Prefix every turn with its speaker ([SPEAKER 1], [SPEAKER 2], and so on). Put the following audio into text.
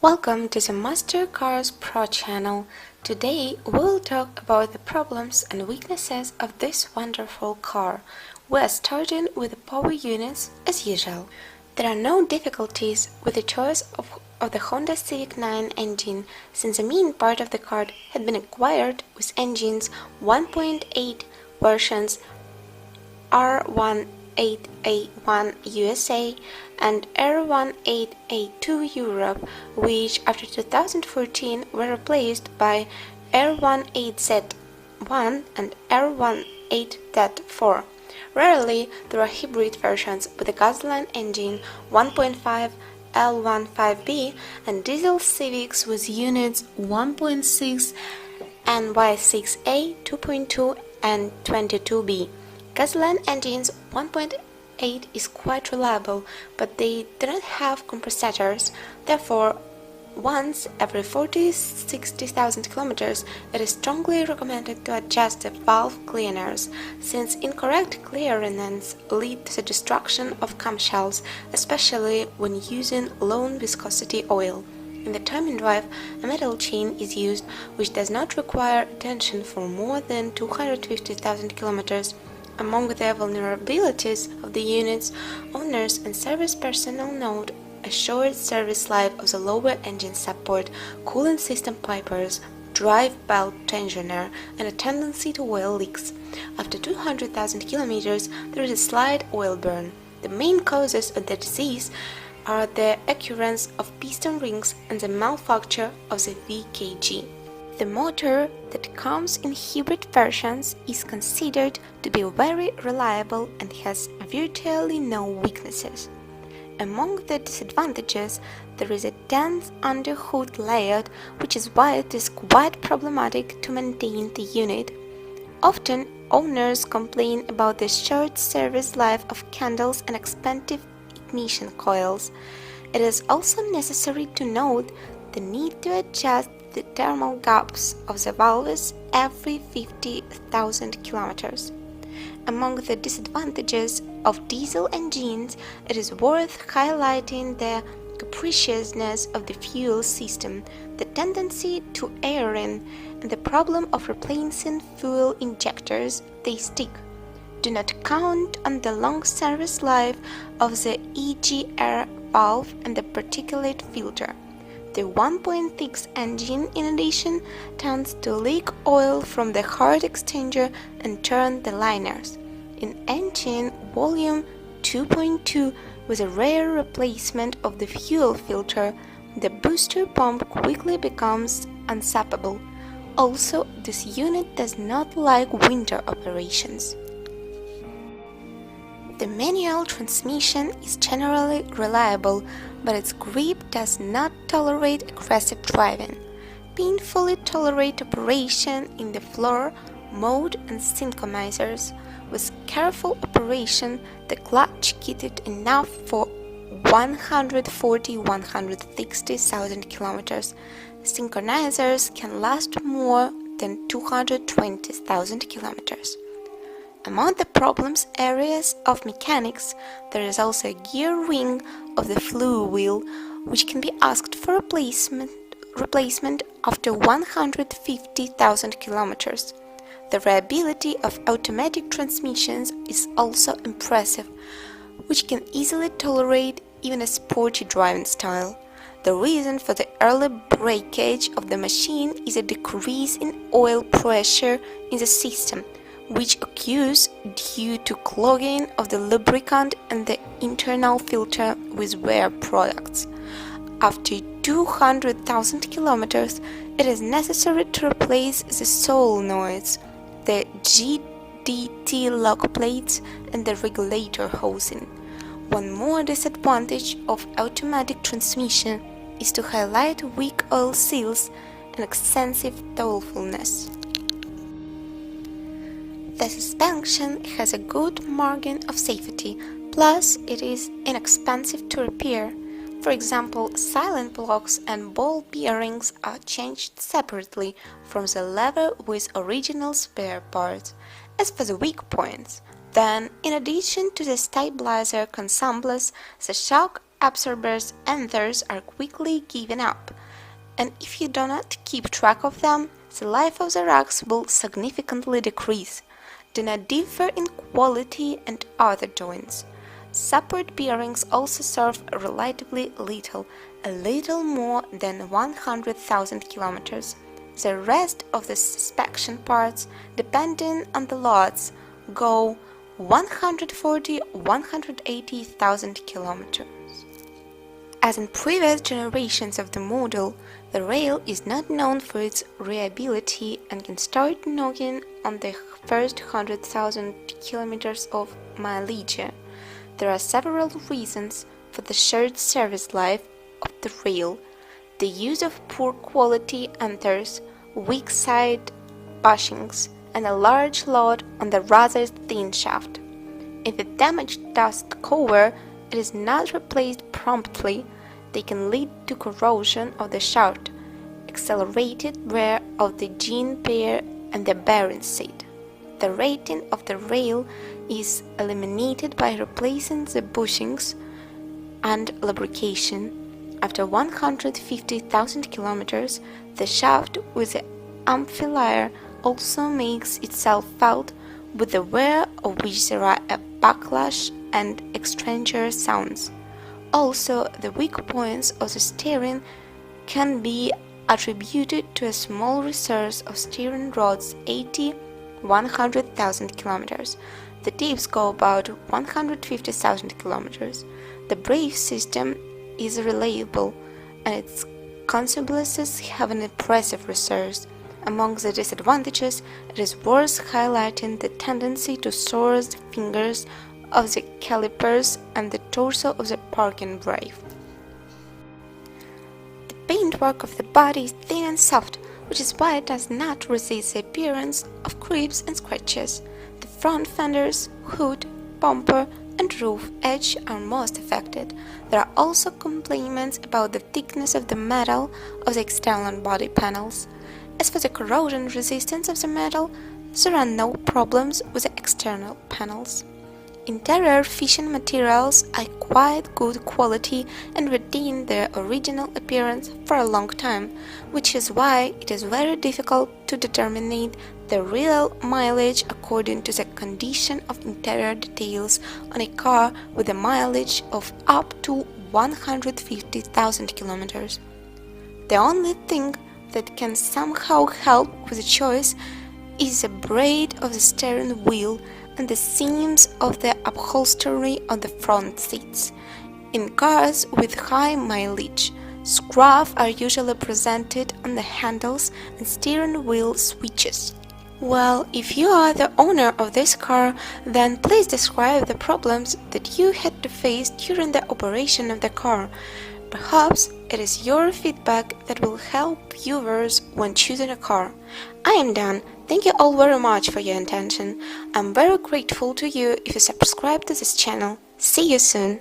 [SPEAKER 1] Welcome to the Master Cars Pro channel. Today we will talk about the problems and weaknesses of this wonderful car. We are starting with the power units as usual. There are no difficulties with the choice of the Honda Civic 9 engine, since the main part of the car had been acquired with engines 1.8 versions R18Z1 USA and R18Z2 Europe, which after 2014 were replaced by R18Z1 and R18Z4. Rarely there are hybrid versions with a gasoline engine 1.5 L15B and diesel Civics with units 1.6 and Y6A, 2.2 and 22B. Gasoline engines 1.8 is quite reliable, but they do not have compressors. Therefore, once every 40–60,000 kilometers, it is strongly recommended to adjust the valve cleaners, since incorrect clearance leads to the destruction of camshells, especially when using low viscosity oil. In the timing drive, a metal chain is used which does not require attention for more than 250,000 kilometers. Among the vulnerabilities of the units, owners and service personnel note a short service life of the lower engine support, cooling system pipers, drive belt tensioner, and a tendency to oil leaks. After 200,000 kilometers, there is a slight oil burn. The main causes of the disease are the occurrence of piston rings and the manufacture of the VKG. The motor that comes in hybrid versions is considered to be very reliable and has virtually no weaknesses. Among the disadvantages, there is a dense underhood layout, which is why it is quite problematic to maintain the unit. Often, owners complain about the short service life of candles and expensive ignition coils. It is also necessary to note the need to adjust the thermal gaps of the valves every 50,000 kilometers. Among the disadvantages of diesel engines, it is worth highlighting the capriciousness of the fuel system, the tendency to air in, and the problem of replacing fuel injectors. They stick. Do not count on the long service life of the EGR valve and the particulate filter. The 1.6 engine, in addition, tends to leak oil from the heart exchanger and turn the liners. In engine volume 2.2, with a rare replacement of the fuel filter, the booster pump quickly becomes unsappable. Also, this unit does not like winter operations. The manual transmission is generally reliable, but its grip does not tolerate aggressive driving. Painfully tolerate operation in the floor, mode and synchronizers. With careful operation, the clutch kitted enough for 140–160,000 kilometers. Synchronizers can last more than 220,000 kilometers. Among the problems areas of mechanics, there is also a gear ring of the flywheel, which can be asked for replacement after 150,000 kilometers. The reliability of automatic transmissions is also impressive, which can easily tolerate even a sporty driving style. The reason for the early breakage of the machine is a decrease in oil pressure in the system, which occurs due to clogging of the lubricant and the internal filter with wear products. After 200,000 kilometers, it is necessary to replace the solenoids, the GDT lock plates, and the regulator housing. One more disadvantage of automatic transmission is to highlight weak oil seals and excessive dolefulness. The suspension has a good margin of safety, plus it is inexpensive to repair. For example, silent blocks and ball bearings are changed separately from the lever with original spare parts. As for the weak points, then, in addition to the stabilizer consumables, the shock absorbers and theirs are quickly given up, and if you do not keep track of them, the life of the racks will significantly decrease. Do not differ in quality and other joints. Support bearings also serve relatively little, a little more than 100,000 kilometers. The rest of the suspension parts, depending on the lots, go 140–180,000 kilometers. As in previous generations of the model, the rail is not known for its reliability and can start knocking on the first 100,000 kilometers of mileage. There are several reasons for the short service life of the rail: the use of poor quality anthers, weak side bushings, and a large load on the rather thin shaft. If the damaged dust cover is not replaced promptly, they can lead to corrosion of the shaft, accelerated wear of the gin pair and the bearing seat. The rating of the rail is eliminated by replacing the bushings and lubrication. After 150,000 kilometers, the shaft with the amplifier also makes itself felt, with the wear of which there are a backlash and extranger sounds. Also, the weak points of the steering can be attributed to a small resource of steering rods 80–100,000 kilometers. The tips go about 150,000 kilometers. The brake system is reliable, and its consumables have an impressive resource. Among the disadvantages, it is worth highlighting the tendency to sore the fingers of the calipers and the torso of the parking brake. The paintwork of the body is thin and soft, which is why it does not resist the appearance of creeps and scratches. The front fenders, hood, bumper, and roof edge are most affected. There are also complaints about the thickness of the metal of the external body panels. As for the corrosion resistance of the metal, there are no problems with the external panels. Interior fishing materials are quite good quality and retain their original appearance for a long time, which is why it is very difficult to determine the real mileage according to the condition of interior details on a car with a mileage of up to 150,000 kilometers. The only thing that can somehow help with the choice is the braid of the steering wheel and the seams of the upholstery on the front seats. In cars with high mileage, scruffs are usually presented on the handles and steering wheel switches. Well, if you are the owner of this car, then please describe the problems that you had to face during the operation of the car. Perhaps it is your feedback that will help viewers when choosing a car. I am done. Thank you all very much for your attention. I'm very grateful to you if you subscribe to this channel. See you soon.